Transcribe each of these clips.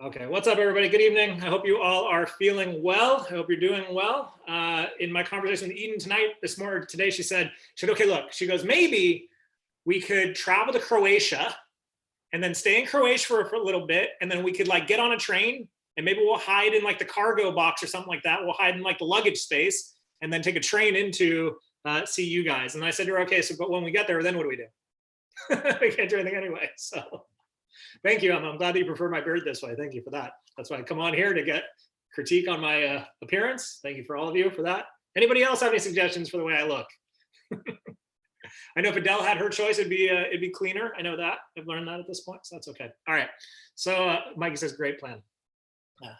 Okay, what's up, everybody? Good evening. I hope you all are feeling well. I hope you're doing well. In my conversation with Eden today, she said, okay, look, she goes, maybe we could travel to Croatia and then stay in Croatia for a little bit. And then we could like get on a train and maybe we'll hide in like the cargo box or something like that. We'll hide in like the luggage space and then take a train into see you guys. And I said to her, okay, so but when we get there, then what do we do? We can't do anything anyway, so. Thank you. I'm glad that you prefer my beard this way. Thank you for that. That's why I come on here to get critique on my appearance. Thank you for all of you for that. Anybody else have any suggestions for the way I look? I know if Adele had her choice, it'd be cleaner. I know that. I've learned that at this point, so that's okay. All right. So Mikey says, great plan.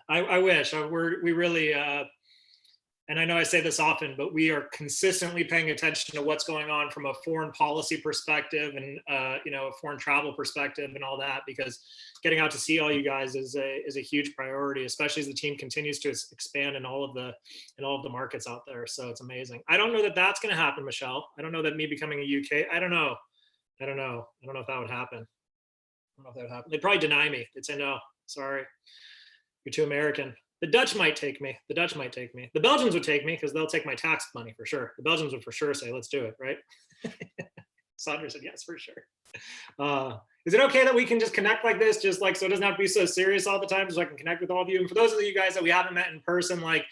I wish. We really, and I know I say this often, but we are consistently paying attention to what's going on from a foreign policy perspective and a foreign travel perspective and all that, because getting out to see all you guys is a huge priority, especially as the team continues to expand in all of the markets out there. So it's amazing. I don't know that that's going to happen, Michelle. I don't know that me becoming a UK. I don't know if that would happen. They'd probably deny me. They'd say no. Sorry, you're too American. The Dutch might take me. The Belgians would take me because they'll take my tax money for sure. The Belgians would for sure say, let's do it, right? Sandra said, yes, for sure. Is it okay that we can just connect like this, just like so it doesn't have to be so serious all the time, so I can connect with all of you? And for those of you guys that we haven't met in person, like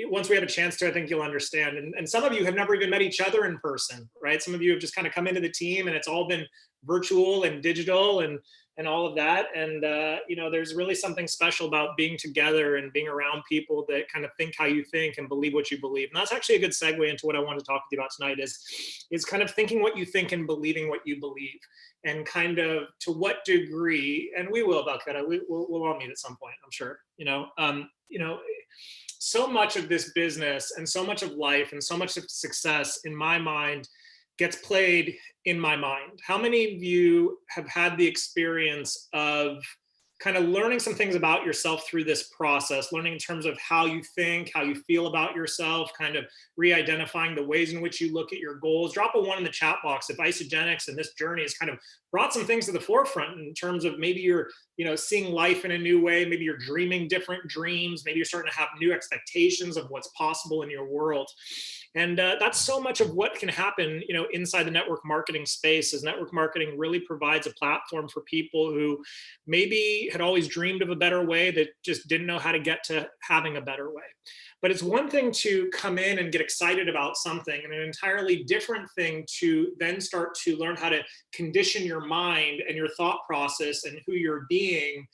once we have a chance to, I think you'll understand. And some of you have never even met each other in person, right? Some of you have just kind of come into the team and it's all been virtual and digital and all of that. And, there's really something special about being together and being around people that kind of think how you think and believe what you believe. And that's actually a good segue into what I want to talk with you about tonight is kind of thinking what you think and believing what you believe, and kind of to what degree, and we will, Balketa, we'll all meet at some point, I'm sure, so much of this business and so much of life and so much of success in my mind gets played in my mind. How many of you have had the experience of kind of learning some things about yourself through this process, learning in terms of how you think, how you feel about yourself, kind of re-identifying the ways in which you look at your goals? Drop a 1 in the chat box if Isogenics and this journey has kind of brought some things to the forefront in terms of maybe you're seeing life in a new way, maybe you're dreaming different dreams, maybe you're starting to have new expectations of what's possible in your world. And that's so much of what can happen, inside the network marketing space. Is network marketing really provides a platform for people who maybe had always dreamed of a better way that just didn't know how to get to having a better way. But it's one thing to come in and get excited about something, and an entirely different thing to then start to learn how to condition your mind and your thought process and who you're being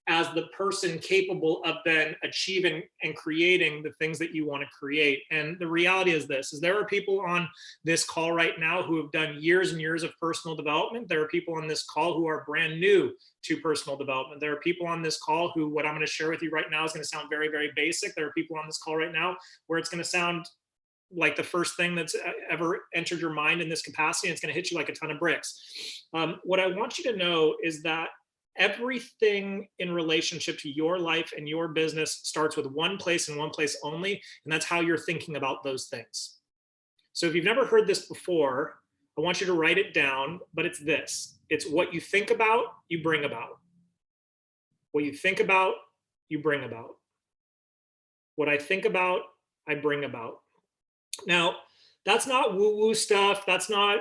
as the person capable of then achieving and creating the things that you want to create. And the reality is this, is there are people on this call right now who have done years and years of personal development. There are people on this call who are brand new to personal development. There are people on this call who, what I'm going to share with you right now is going to sound very, very basic. There are people on this call right now where it's going to sound like the first thing that's ever entered your mind in this capacity, and it's going to hit you like a ton of bricks. What I want you to know is that everything in relationship to your life and your business starts with one place and one place only, and that's how you're thinking about those things. So if you've never heard this before, I want you to write it down, but it's this. It's what you think about, you bring about. What you think about, you bring about. What I think about, I bring about. Now, that's not woo-woo stuff. That's not,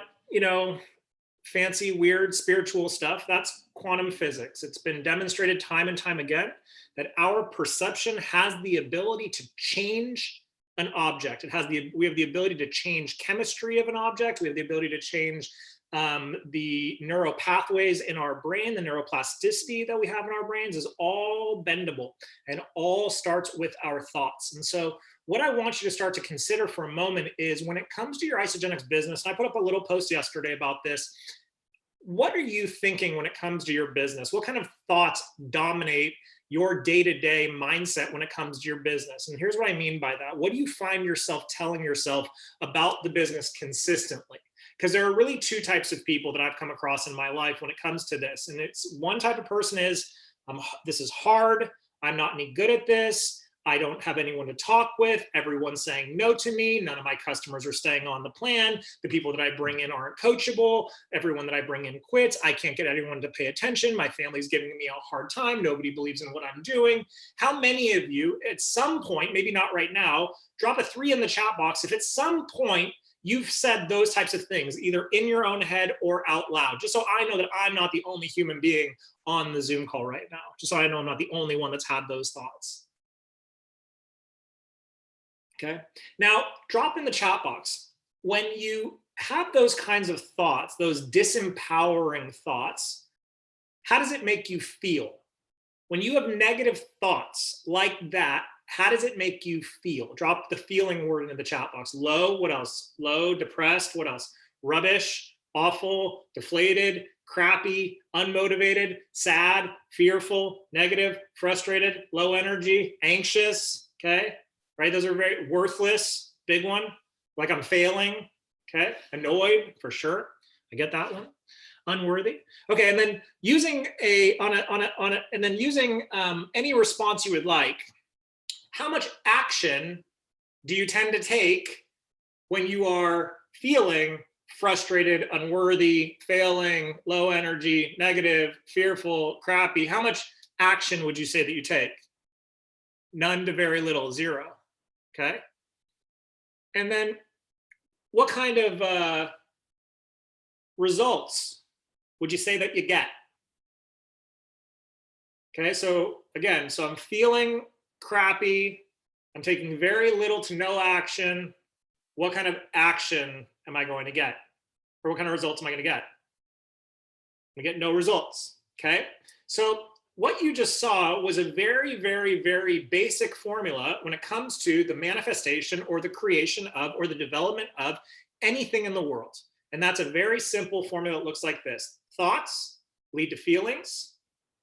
fancy, weird, spiritual stuff. That's quantum physics. It's been demonstrated time and time again that our perception has the ability to change an object. We have the ability to change chemistry of an object. We have the ability to change the neural pathways in our brain. The neuroplasticity that we have in our brains is all bendable and all starts with our thoughts. And so what I want you to start to consider for a moment is when it comes to your Isogenics business, and I put up a little post yesterday about this, what are you thinking when it comes to your business? What kind of thoughts dominate your day-to-day mindset when it comes to your business? And here's what I mean by that. What do you find yourself telling yourself about the business consistently? Because there are really 2 types of people that I've come across in my life when it comes to this. And it's one type of person is, this is hard, I'm not any good at this, I don't have anyone to talk with. Everyone's saying no to me. None of my customers are staying on the plan. The people that I bring in aren't coachable. Everyone that I bring in quits. I can't get anyone to pay attention. My family's giving me a hard time. Nobody believes in what I'm doing. How many of you at some point, maybe not right now, drop a 3 in the chat box if at some point you've said those types of things, either in your own head or out loud, just so I know that I'm not the only human being on the Zoom call right now, just so I know I'm not the only one that's had those thoughts. Okay, now drop in the chat box. When you have those kinds of thoughts, those disempowering thoughts, how does it make you feel? When you have negative thoughts like that, how does it make you feel? Drop the feeling word into the chat box. Low, what else? Low, depressed, what else? Rubbish, awful, deflated, crappy, unmotivated, sad, fearful, negative, frustrated, low energy, anxious, okay? Right, those are very worthless, big one. Like I'm failing, okay? Annoyed, for sure. I get that one. Unworthy. Okay, and then using any response you would like. How much action do you tend to take when you are feeling frustrated, unworthy, failing, low energy, negative, fearful, crappy? How much action would you say that you take? None to very little, 0. Okay. And then what kind of results would you say that you get? Okay, so again, so I'm feeling crappy. I'm taking very little to no action. What kind of action am I going to get? Or what kind of results am I going to get? I'm going to get no results. Okay, so what you just saw was a very, very, very basic formula when it comes to the manifestation or the creation of or the development of anything in the world. And that's a very simple formula. It looks like this. Thoughts lead to feelings.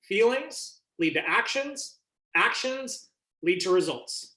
Feelings lead to actions. Actions lead to results.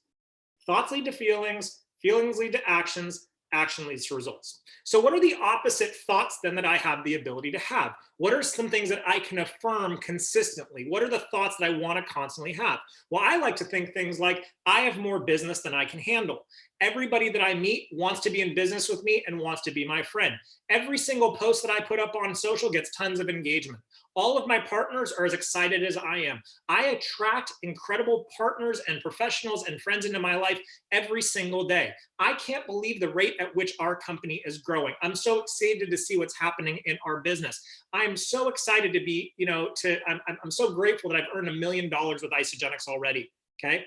Thoughts lead to feelings. Feelings lead to actions. Action leads to results. So what are the opposite thoughts then that I have the ability to have? What are some things that I can affirm consistently? What are the thoughts that I want to constantly have? Well, I like to think things like, I have more business than I can handle. Everybody that I meet wants to be in business with me and wants to be my friend. Every single post that I put up on social gets tons of engagement. All of my partners are as excited as I am. I attract incredible partners and professionals and friends into my life every single day. I can't believe the rate at which our company is growing. I'm so excited to see what's happening in our business. I'm so excited to be, I'm so grateful that I've earned $1 million with Isogenics already, okay?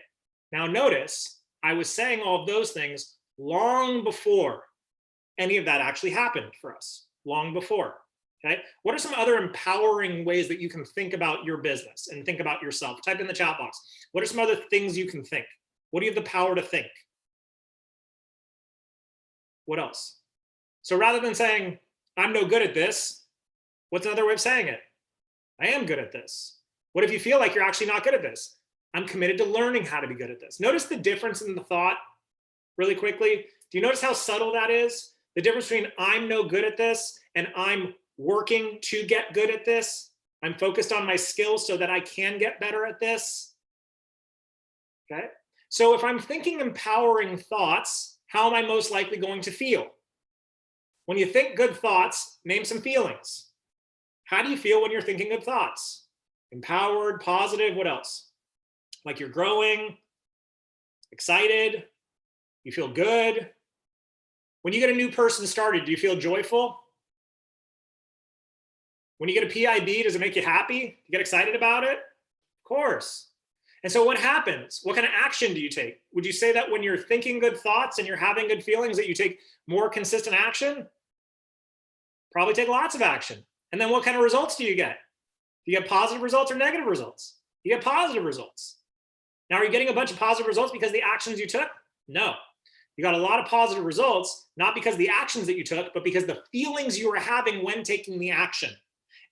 Now notice, I was saying all of those things long before any of that actually happened for us, long before. Okay. What are some other empowering ways that you can think about your business and think about yourself? Type in the chat box. What are some other things you can think? What do you have the power to think? What else? So rather than saying, I'm no good at this, what's another way of saying it? I am good at this. What if you feel like you're actually not good at this? I'm committed to learning how to be good at this. Notice the difference in the thought really quickly. Do you notice how subtle that is? The difference between I'm no good at this and I'm working to get good at this. I'm focused on my skills so that I can get better at this. Okay. So if I'm thinking empowering thoughts, how am I most likely going to feel? When you think good thoughts, name some feelings. How do you feel when you're thinking good thoughts? Empowered, positive, what else? Like you're growing, excited, you feel good. When you get a new person started, do you feel joyful? When you get a PIB, does it make you happy? You get excited about it? Of course. And so what happens? What kind of action do you take? Would you say that when you're thinking good thoughts and you're having good feelings that you take more consistent action? Probably take lots of action. And then what kind of results do you get? Do you get positive results or negative results? You get positive results. Now, are you getting a bunch of positive results because of the actions you took? No. You got a lot of positive results, not because of the actions that you took, but because the feelings you were having when taking the action.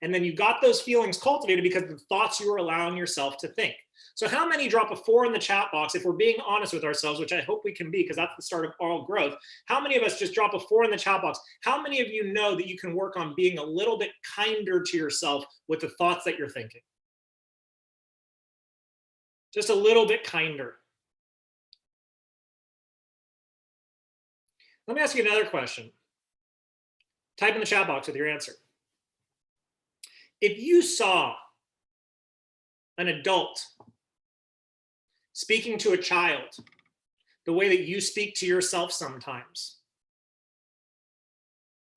And then you got those feelings cultivated because of the thoughts you were allowing yourself to think. So how many drop a 4 in the chat box if we're being honest with ourselves, which I hope we can be because that's the start of all growth. How many of us just drop a 4 in the chat box? How many of you know that you can work on being a little bit kinder to yourself with the thoughts that you're thinking? Just a little bit kinder. Let me ask you another question. Type in the chat box with your answer. If you saw an adult speaking to a child the way that you speak to yourself sometimes,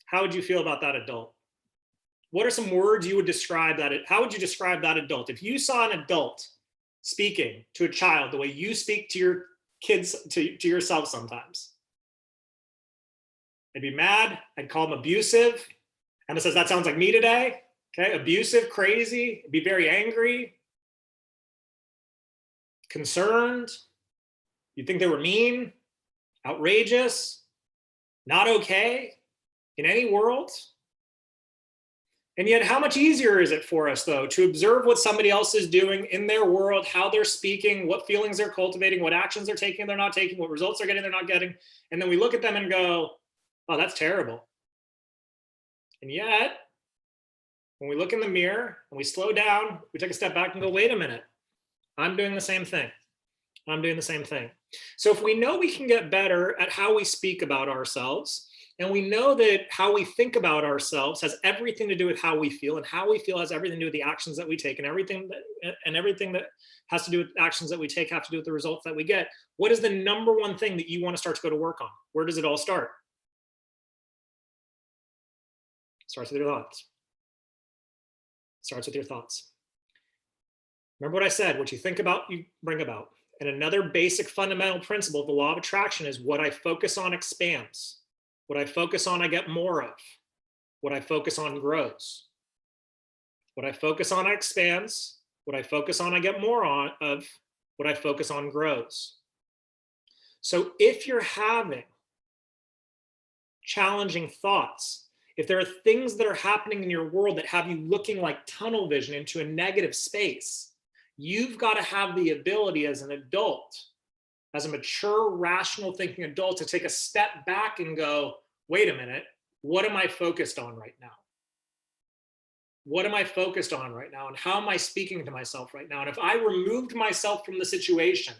how would you feel about that adult? What are some words you would describe that? How would you describe that adult? If you saw an adult speaking to a child the way you speak to your kids, to yourself sometimes, I'd be mad. I'd call them abusive. Emma says, that sounds like me today. Okay, abusive, crazy, be very angry, concerned. You'd think they were mean, outrageous, not okay in any world. And yet, how much easier is it for us, though, to observe what somebody else is doing in their world, how they're speaking, what feelings they're cultivating, what actions they're taking, they're not taking, what results they're getting, they're not getting. And then we look at them and go, oh, that's terrible. And yet, when we look in the mirror and we slow down, we take a step back and go, wait a minute, I'm doing the same thing. I'm doing the same thing. So if we know we can get better at how we speak about ourselves, and we know that how we think about ourselves has everything to do with how we feel, and how we feel has everything to do with the actions that we take, and everything that has to do with actions that we take have to do with the results that we get. What is the number one thing that you want to start to go to work on? Where does it all start? Starts with your thoughts. Starts with your thoughts. Remember what I said, what you think about, you bring about. And another basic fundamental principle of the law of attraction is what I focus on expands. What I focus on, I get more of. What I focus on grows. What I focus on expands. What I focus on, I get more of. What I focus on grows. So if you're having challenging thoughts, if there are things that are happening in your world that have you looking like tunnel vision into a negative space, you've got to have the ability as an adult, as a mature, rational thinking adult, to take a step back and go, wait a minute, what am I focused on right now? What am I focused on right now? And how am I speaking to myself right now? And if I removed myself from the situation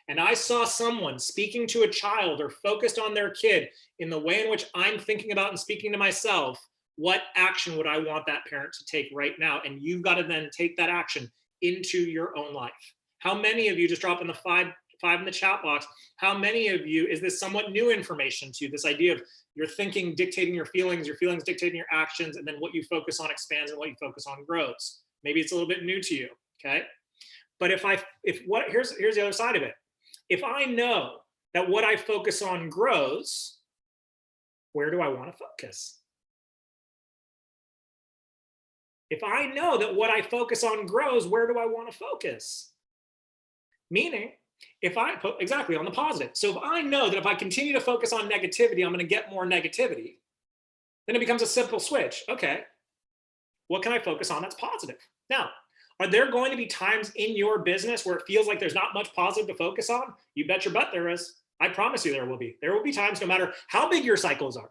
and I saw someone speaking to a child or focused on their kid in the way in which I'm thinking about and speaking to myself, what action would I want that parent to take right now? And you've got to then take that action into your own life. How many of you, just drop in the five in the chat box, how many of you is this somewhat new information to you, this idea of your thinking dictating your feelings dictating your actions, and then what you focus on expands and what you focus on grows? Maybe it's a little bit new to you, okay? But here's the other side of it. If I know that what I focus on grows, where do I want to focus? If I know that what I focus on grows, where do I want to focus? Meaning, exactly, on the positive. So if I know that if I continue to focus on negativity, I'm going to get more negativity, then it becomes a simple switch. Okay, what can I focus on that's positive? Now, are there going to be times in your business where it feels like there's not much positive to focus on? You bet your butt there is. I promise you there will be. There will be times, no matter how big your cycles are.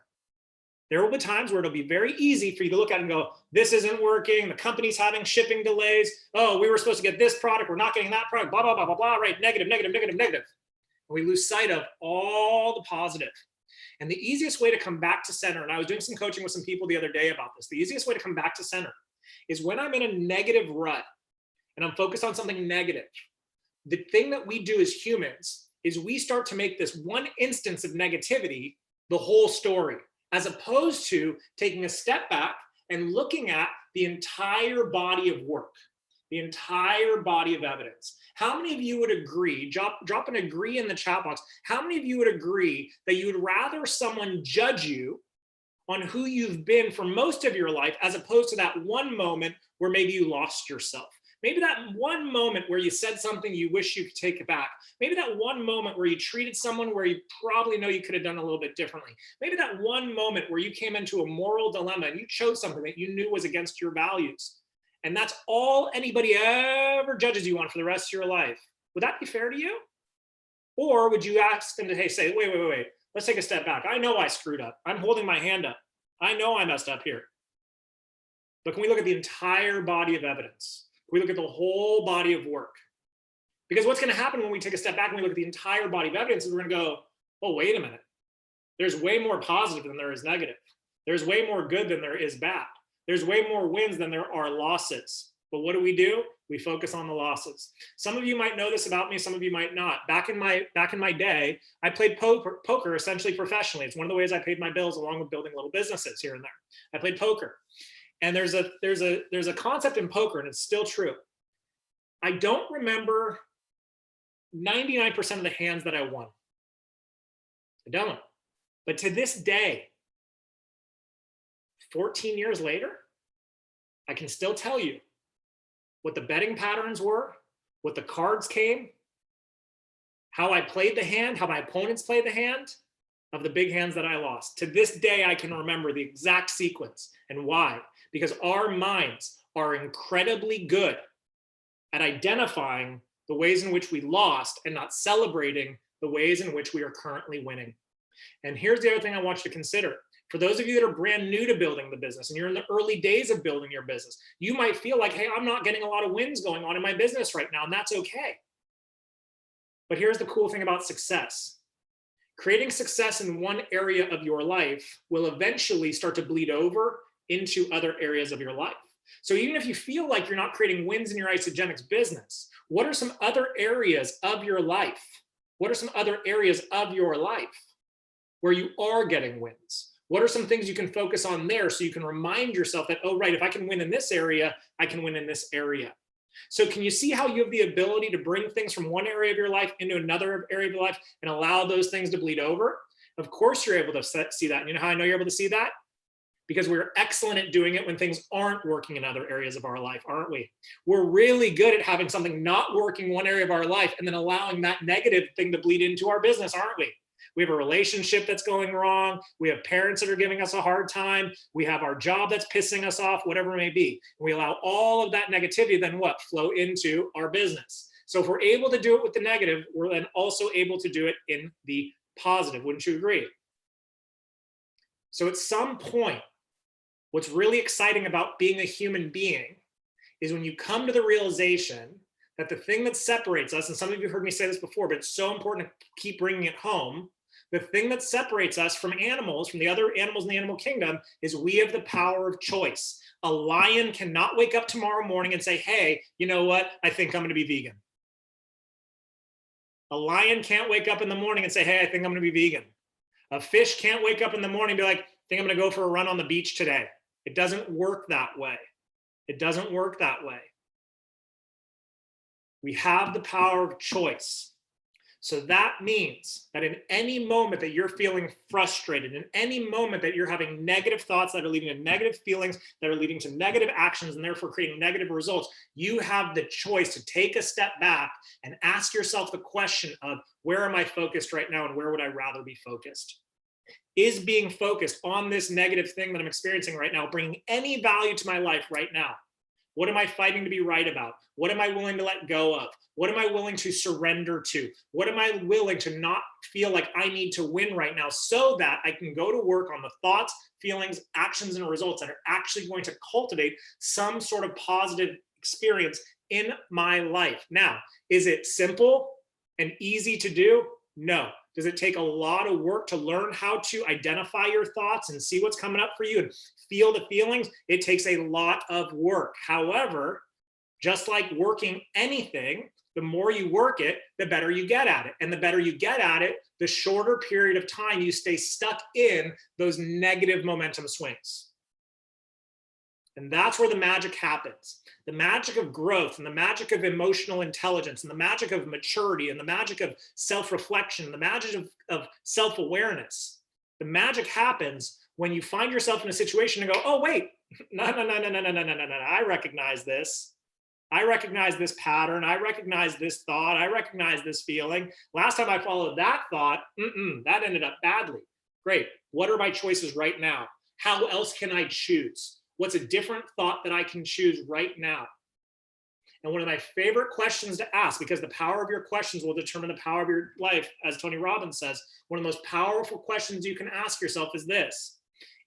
There will be times where it'll be very easy for you to look at it and go, this isn't working. The company's having shipping delays. Oh, we were supposed to get this product. We're not getting that product, blah, blah, blah, blah, blah, right? Negative, negative, negative, negative. And we lose sight of all the positive. And the easiest way to come back to center, and I was doing some coaching with some people the other day about this, the easiest way to come back to center is when I'm in a negative rut and I'm focused on something negative. The thing that we do as humans is we start to make this one instance of negativity the whole story, as opposed to taking a step back and looking at the entire body of work, the entire body of evidence. How many of you would agree, drop an agree in the chat box, how many of you would agree that you would rather someone judge you on who you've been for most of your life, as opposed to that one moment where maybe you lost yourself? Maybe that one moment where you said something you wish you could take it back. Maybe that one moment where you treated someone where you probably know you could have done a little bit differently. Maybe that one moment where you came into a moral dilemma and you chose something that you knew was against your values. And that's all anybody ever judges you on for the rest of your life. Would that be fair to you? Or would you ask them to, hey, say, wait, let's take a step back. I know I screwed up. I'm holding my hand up. I know I messed up here. But can we look at the entire body of evidence? We look at the whole body of work. Because what's going to happen when we take a step back and we look at the entire body of evidence is we're going to go, oh, wait a minute. There's way more positive than there is negative. There's way more good than there is bad. There's way more wins than there are losses. But what do? We focus on the losses. Some of you might know this about me, some of you might not. Back in my day, I played poker essentially professionally. It's one of the ways I paid my bills, along with building little businesses here and there. I played poker. And there's a concept in poker, and it's still true. I don't remember 99% of the hands that I won. I don't. But to this day, 14 years later, I can still tell you what the betting patterns were, what the cards came, how I played the hand, how my opponents played the hand of the big hands that I lost. To this day, I can remember the exact sequence. And why? Because our minds are incredibly good at identifying the ways in which we lost and not celebrating the ways in which we are currently winning. And here's the other thing I want you to consider. For those of you that are brand new to building the business and you're in the early days of building your business, you might feel like, hey, I'm not getting a lot of wins going on in my business right now, and that's okay. But here's the cool thing about success. Creating success in one area of your life will eventually start to bleed over into other areas of your life. So even if you feel like you're not creating wins in your isogenics business, what are some other areas of your life? What are some other areas of your life where you are getting wins? What are some things you can focus on there so you can remind yourself that, oh, right, if I can win in this area, I can win in this area. So can you see how you have the ability to bring things from one area of your life into another area of your life and allow those things to bleed over? Of course, you're able to see that. And you know how I know you're able to see that? Because we're excellent at doing it when things aren't working in other areas of our life, aren't we? We're really good at having something not working in one area of our life and then allowing that negative thing to bleed into our business, aren't we? We have a relationship that's going wrong. We have parents that are giving us a hard time. We have our job that's pissing us off, whatever it may be. And we allow all of that negativity then what? Flow into our business. So if we're able to do it with the negative, we're then also able to do it in the positive. Wouldn't you agree? So at some point, what's really exciting about being a human being is when you come to the realization that the thing that separates us, and some of you heard me say this before, but it's so important to keep bringing it home, the thing that separates us from animals, from the other animals in the animal kingdom, is we have the power of choice. A lion cannot wake up tomorrow morning and say, hey, you know what? I think I'm going to be vegan. A lion can't wake up in the morning and say, hey, I think I'm going to be vegan. A fish can't wake up in the morning and be like, I think I'm going to go for a run on the beach today. It doesn't work that way. It doesn't work that way. We have the power of choice. So that means that in any moment that you're feeling frustrated, in any moment that you're having negative thoughts that are leading to negative feelings, that are leading to negative actions and therefore creating negative results, you have the choice to take a step back and ask yourself the question of, where am I focused right now and where would I rather be focused? Is being focused on this negative thing that I'm experiencing right now bringing any value to my life right now? What am I fighting to be right about? What am I willing to let go of? What am I willing to surrender to? What am I willing to not feel like I need to win right now so that I can go to work on the thoughts, feelings, actions, and results that are actually going to cultivate some sort of positive experience in my life? Now, is it simple and easy to do? No. Does it take a lot of work to learn how to identify your thoughts and see what's coming up for you and feel the feelings? It takes a lot of work. However, just like working anything, the more you work it, the better you get at it. And the better you get at it, the shorter period of time you stay stuck in those negative momentum swings. And that's where the magic happens. The magic of growth and the magic of emotional intelligence and the magic of maturity and the magic of self-reflection, the magic of self-awareness. The magic happens when you find yourself in a situation and go, oh, wait, no, I recognize this. I recognize this pattern. I recognize this thought. I recognize this feeling. Last time I followed that thought, that ended up badly. Great. What are my choices right now? How else can I choose? What's a different thought that I can choose right now? And one of my favorite questions to ask, because the power of your questions will determine the power of your life, as Tony Robbins says, one of the most powerful questions you can ask yourself is this.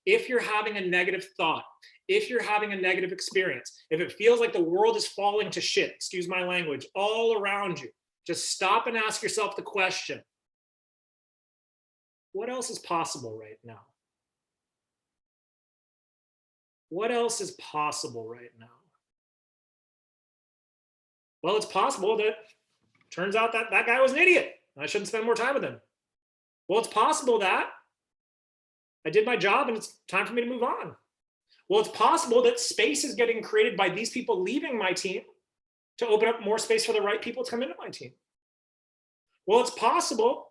If you're having a negative thought, if you're having a negative experience, if it feels like the world is falling to shit, excuse my language, all around you, just stop and ask yourself the question, What else is possible right now? What else is possible right now? Well, it's possible that turns out that that guy was an idiot. I shouldn't spend more time with him. Well, it's possible that I did my job and it's time for me to move on. Well, it's possible that space is getting created by these people leaving my team to open up more space for the right people to come into my team. Well, it's possible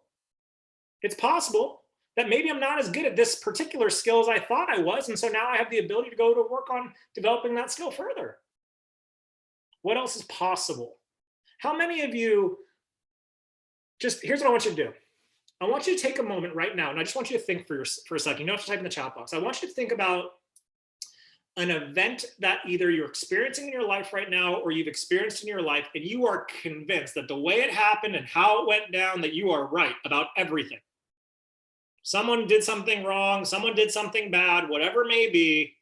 that maybe I'm not as good at this particular skill as I thought I was. And so now I have the ability to go to work on developing that skill further. What else is possible? How many of you, just here's what I want you to do. I want you to take a moment right now, and I just want you to think for a second. You don't have to type in the chat box. I want you to think about an event that either you're experiencing in your life right now or you've experienced in your life, and you are convinced that the way it happened and how it went down, that you are right about everything. Someone did something wrong, someone did something bad, whatever it may be,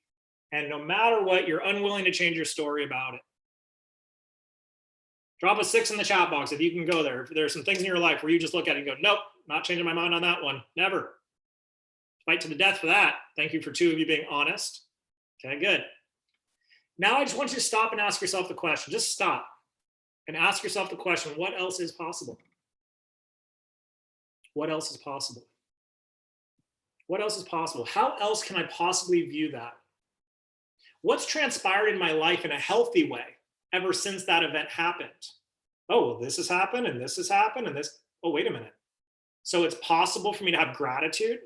and no matter what, you're unwilling to change your story about it. Drop a 6 in the chat box if you can go there. If there's some things in your life where you just look at it and go, nope, not changing my mind on that one, never. Fight to the death for that. Thank you for 2 of you being honest. Okay, good. Now I just want you to stop and ask yourself the question. Just stop and ask yourself the question, what else is possible? What else is possible? What else is possible? How else can I possibly view that? What's transpired in my life in a healthy way ever since that event happened? Oh, well, this has happened and this has happened and this, oh, wait a minute. So it's possible for me to have gratitude?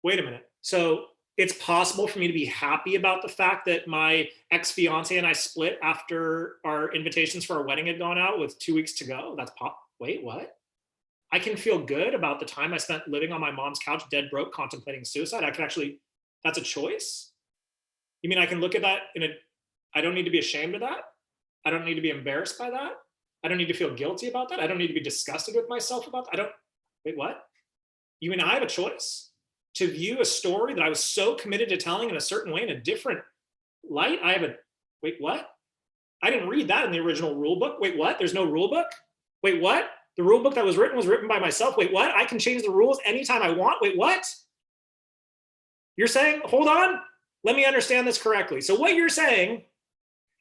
Wait a minute. So it's possible for me to be happy about the fact that my ex-fiance and I split after our invitations for our wedding had gone out with 2 weeks to go? Wait, what? I can feel good about the time I spent living on my mom's couch, dead broke, contemplating suicide. I can actually, that's a choice? You mean I can look at that I don't need to be ashamed of that? I don't need to be embarrassed by that? I don't need to feel guilty about that? I don't need to be disgusted with myself about that? Wait, what? You mean I have a choice to view a story that I was so committed to telling in a certain way in a different light? Wait, what? I didn't read that in the original rule book. Wait, what? There's no rule book? Wait, what? The rule book that was written by myself. Wait, what? I can change the rules anytime I want. Wait, what? You're saying, hold on, let me understand this correctly. So what you're saying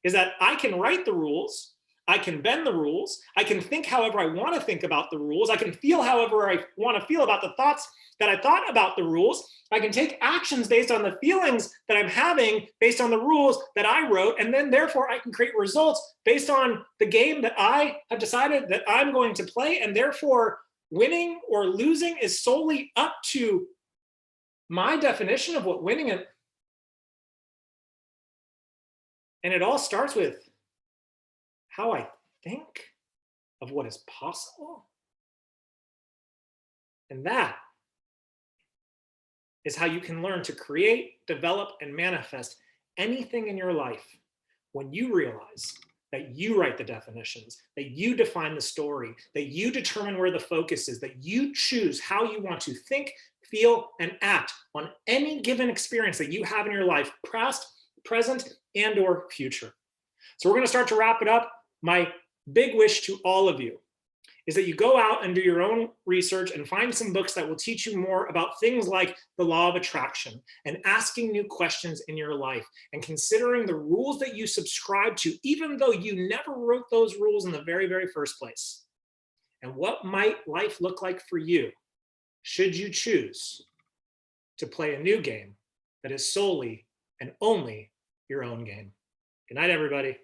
is that I can write the rules, I can bend the rules, I can think however I want to think about the rules, I can feel however I want to feel about the thoughts that I thought about the rules, I can take actions based on the feelings that I'm having based on the rules that I wrote, and then therefore I can create results based on the game that I have decided that I'm going to play, and therefore winning or losing is solely up to my definition of what winning is. And it all starts with how I think of what is possible. And that is how you can learn to create, develop, and manifest anything in your life when you realize that you write the definitions, that you define the story, that you determine where the focus is, that you choose how you want to think, feel, and act on any given experience that you have in your life, past, present, and or future. So we're going to start to wrap it up. My big wish to all of you is that you go out and do your own research and find some books that will teach you more about things like the law of attraction and asking new questions in your life and considering the rules that you subscribe to, even though you never wrote those rules in the very, very first place. And what might life look like for you should you choose to play a new game that is solely and only your own game. Good night, everybody.